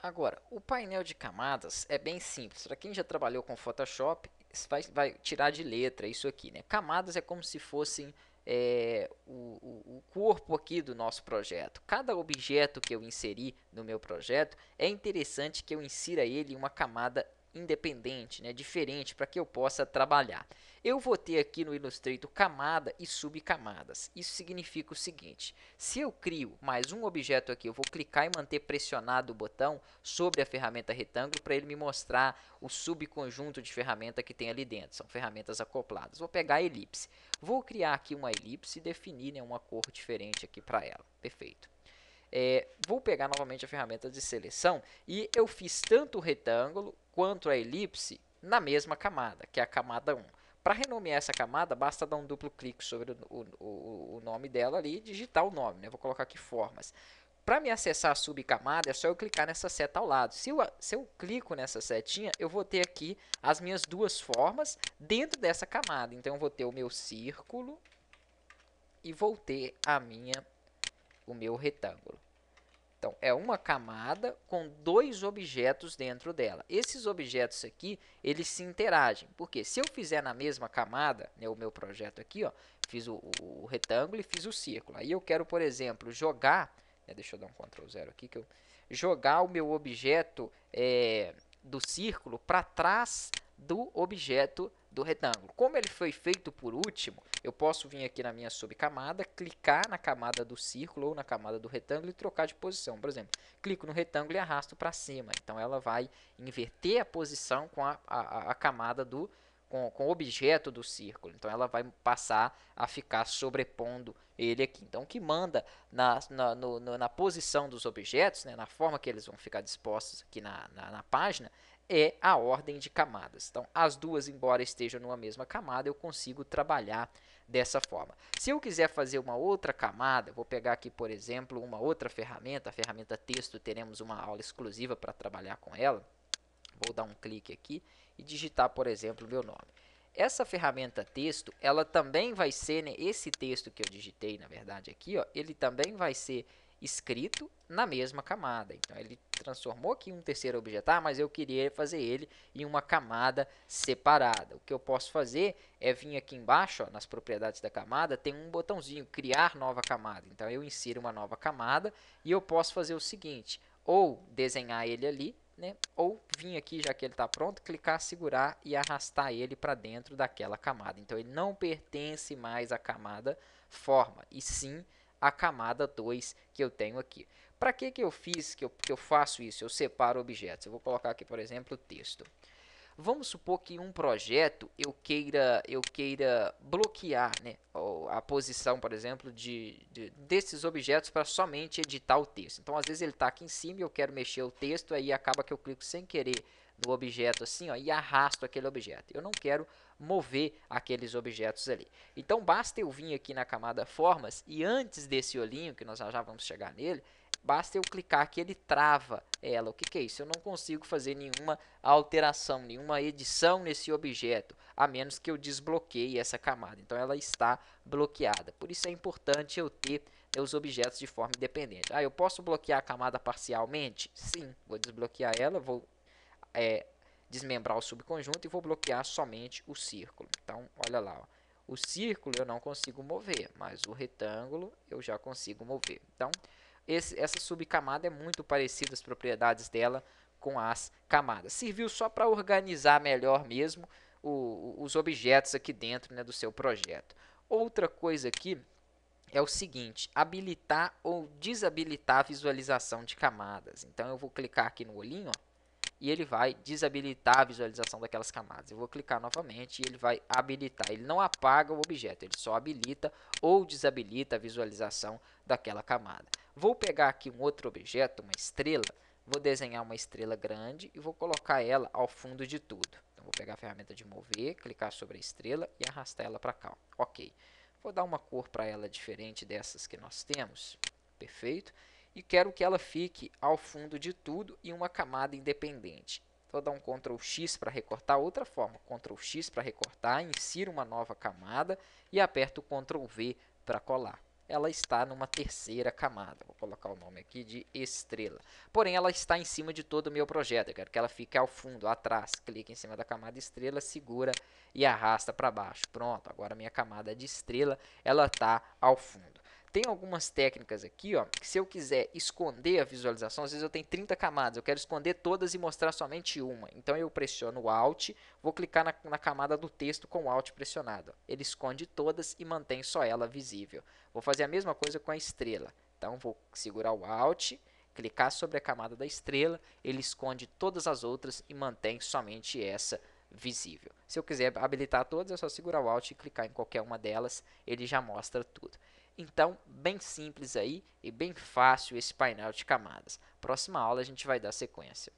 Agora, o painel de camadas é bem simples. Para quem já trabalhou com Photoshop, vai tirar de letra isso aqui, né? Camadas é como se fossem o corpo aqui do nosso projeto. Cada objeto que eu inseri no meu projeto, é interessante que eu insira ele em uma camada independente, né, diferente, para que eu possa trabalhar. Eu vou ter aqui no Illustrator camada e subcamadas. Isso significa o seguinte: se eu crio mais um objeto aqui, eu vou clicar e manter pressionado o botão sobre a ferramenta retângulo para ele me mostrar o subconjunto de ferramenta que tem ali dentro. São ferramentas acopladas. Vou pegar a elipse. Vou criar aqui uma elipse e definir, né, uma cor diferente aqui para ela. Perfeito. Vou pegar novamente a ferramenta de seleção e eu fiz tanto o retângulo quanto a elipse na mesma camada, que é a camada 1. Para renomear essa camada, basta dar um duplo clique sobre o nome dela ali e digitar o nome. Né? Vou colocar aqui formas. Para me acessar a subcamada, é só eu clicar nessa seta ao lado. Se eu clico nessa setinha, eu vou ter aqui as minhas duas formas dentro dessa camada. Então, eu vou ter o meu círculo e vou ter o meu retângulo. Então, é uma camada com dois objetos dentro dela. Esses objetos aqui, eles se interagem. Porque se eu fizer na mesma camada, né, o meu projeto aqui, ó, fiz o retângulo e fiz o círculo. Aí eu quero, por exemplo, jogar, deixa eu dar um Ctrl 0 aqui, jogar o meu objeto do círculo para trás do objeto do retângulo. Como ele foi feito por último, eu posso vir aqui na minha subcamada, clicar na camada do círculo ou na camada do retângulo e trocar de posição. Por exemplo, clico no retângulo e arrasto para cima. Então, ela vai inverter a posição com a camada com o objeto do círculo. Então, ela vai passar a ficar sobrepondo ele aqui. Então, o que manda na posição dos objetos, né, na forma que eles vão ficar dispostos aqui na página, é a ordem de camadas. Então, as duas, embora estejam numa mesma camada, eu consigo trabalhar dessa forma. Se eu quiser fazer uma outra camada, vou pegar aqui, por exemplo, uma outra ferramenta, a ferramenta texto, teremos uma aula exclusiva para trabalhar com ela. Vou dar um clique aqui e digitar, por exemplo, o meu nome. Essa ferramenta texto, ela também vai ser, né, esse texto que eu digitei, na verdade, aqui, ó, ele também vai ser escrito na mesma camada. Então, ele transformou aqui um terceiro objeto, mas eu queria fazer ele em uma camada separada. O que eu posso fazer é vir aqui embaixo, ó, nas propriedades da camada, tem um botãozinho, criar nova camada. Então, eu insiro uma nova camada e eu posso fazer o seguinte, ou desenhar ele ali, né? Ou vir aqui, já que ele está pronto, clicar, segurar e arrastar ele para dentro daquela camada. Então, ele não pertence mais à camada forma, e sim à camada 2 que eu tenho aqui. Para que eu faço isso? Eu separo objetos. Eu vou colocar aqui, por exemplo, texto. Vamos supor que em um projeto eu queira bloquear, né, a posição, por exemplo, desses objetos para somente editar o texto. Então, às vezes ele está aqui em cima e eu quero mexer o texto, aí acaba que eu clico sem querer no objeto assim, ó, e arrasto aquele objeto. Eu não quero mover aqueles objetos ali. Então, basta eu vir aqui na camada formas e antes desse olhinho, que nós já vamos chegar nele, basta eu clicar que ele trava ela. O que é isso? Eu não consigo fazer nenhuma alteração, nenhuma edição nesse objeto, a menos que eu desbloqueie essa camada. Então, ela está bloqueada. Por isso é importante eu ter os objetos de forma independente. Eu posso bloquear a camada parcialmente? Sim, vou desbloquear ela, vou desmembrar o subconjunto e vou bloquear somente o círculo. Então, olha lá, ó. O círculo eu não consigo mover, mas o retângulo eu já consigo mover. Então, essa subcamada é muito parecida as propriedades dela com as camadas. Serviu só para organizar melhor mesmo os objetos aqui dentro, né, do seu projeto. Outra coisa aqui é o seguinte, habilitar ou desabilitar a visualização de camadas. Então, eu vou clicar aqui no olhinho, ó, e ele vai desabilitar a visualização daquelas camadas. Eu vou clicar novamente e ele vai habilitar. Ele não apaga o objeto, ele só habilita ou desabilita a visualização daquela camada. Vou pegar aqui um outro objeto, uma estrela, vou desenhar uma estrela grande e vou colocar ela ao fundo de tudo. Então, vou pegar a ferramenta de mover, clicar sobre a estrela e arrastar ela para cá. Ok. Vou dar uma cor para ela diferente dessas que nós temos. Perfeito. E quero que ela fique ao fundo de tudo em uma camada independente. Vou dar um Ctrl X para recortar. Outra forma, Ctrl X para recortar, insiro uma nova camada e aperto o Ctrl V para colar. ela está numa terceira camada. Vou colocar o nome aqui de estrela. Porém, ela está em cima de todo o meu projeto. Eu quero que ela fique ao fundo, atrás. Clique em cima da camada estrela, segura e arrasta para baixo. Pronto, agora minha camada de estrela, ela está ao fundo. Tem algumas técnicas aqui, ó, que se eu quiser esconder a visualização, às vezes eu tenho 30 camadas, eu quero esconder todas e mostrar somente uma. Então eu pressiono o Alt, vou clicar na camada do texto com o Alt pressionado. Ele esconde todas e mantém só ela visível. Vou fazer a mesma coisa com a estrela. Então vou segurar o Alt, clicar sobre a camada da estrela, ele esconde todas as outras e mantém somente essa visível. Se eu quiser habilitar todas, é só segurar o Alt e clicar em qualquer uma delas, ele já mostra tudo. Então, bem simples aí e bem fácil esse painel de camadas. Próxima aula a gente vai dar sequência.